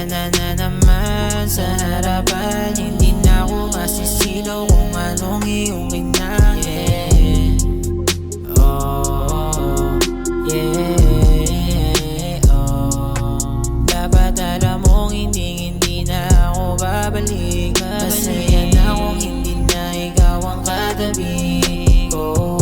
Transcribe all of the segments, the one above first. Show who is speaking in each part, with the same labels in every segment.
Speaker 1: ka na naman sa harapan. Hindi na ako masisilaw kung anong iyong kinangin. Oh, yeah, oh. Dapat alam mong hindi na ako babalik. Masaya na kung hindi na ikaw ang katabi ko.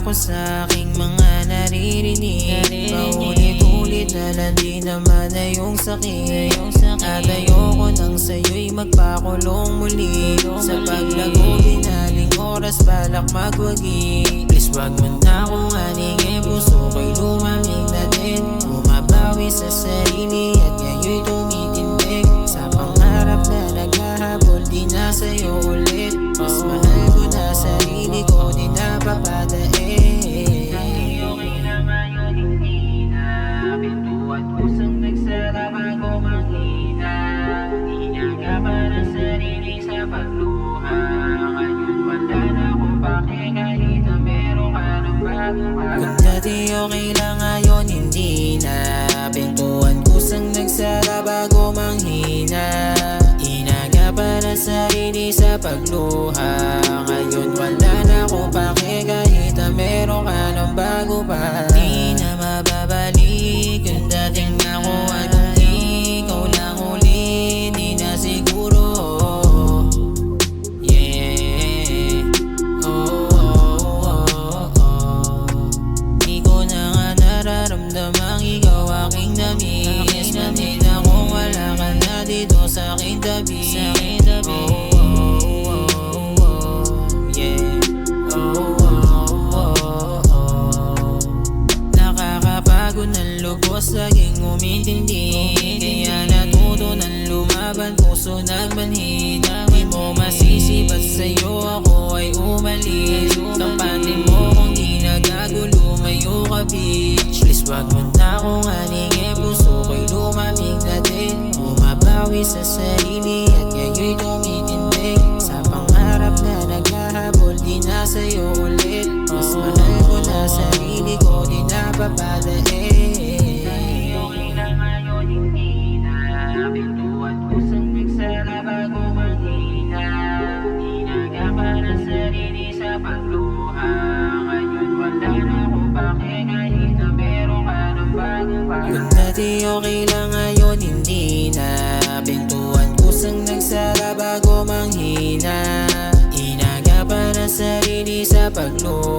Speaker 1: Sa aking mga naririnig, paulit-ulit na lang di naman na yung sakit. At ayoko nang sa'yo'y magpakulong muli. Sa paglago binaling oras balak magwagi. Please wag mo na akong haningin, puso ko'y lumamig na din. Bumabawi sa sarili at ngayon'y tumitindig. Sa pangarap na naghahabol di na sa'yo ulit. Mas mahal ko na sarili ko, di na papadain. Kung dati okay lang ngayon hindi na. Pintuan kusang nagsara bago manghina. Inaga para sarili sa pagluha. Ngayon wala na akong pake kahit na meron ka ng bago pa. Di na mababalik yung dating nakuha. Kung ikaw lang uli di na siguro. Nararamdamang ikaw aking namiss. Namin akong wala ka na dito sa aking tabi. Nakakapagod ng lubos, laging umintindi. Kaya natuto ng lumaban, puso nagmanhid. Di mo masisi ba't sa'yo ako ay umalis. Tapatin mo kung di nagagulo, lumayo ka bitch. Please wag mo na akong haningin, puso ko'y lumamig na din. Bumabawi sa sarili at ngayon'y tumitindig. Sa pangarap na naghahabol di na sa'yo ulit. Mas mahal ko na sarili ko, di na papadain.
Speaker 2: Okay lang ngayon hindi na. Pintuan kusang nagsara bago manghina. Inaga para sarili sa pagluha. Ngayon wala na akong pake kahit na meron ka ng bago pa.
Speaker 1: Kung dati okay lang ngayon hindi na. Pintuan kusang nagsara bago manghina. Inaga para sarili sa pagluha.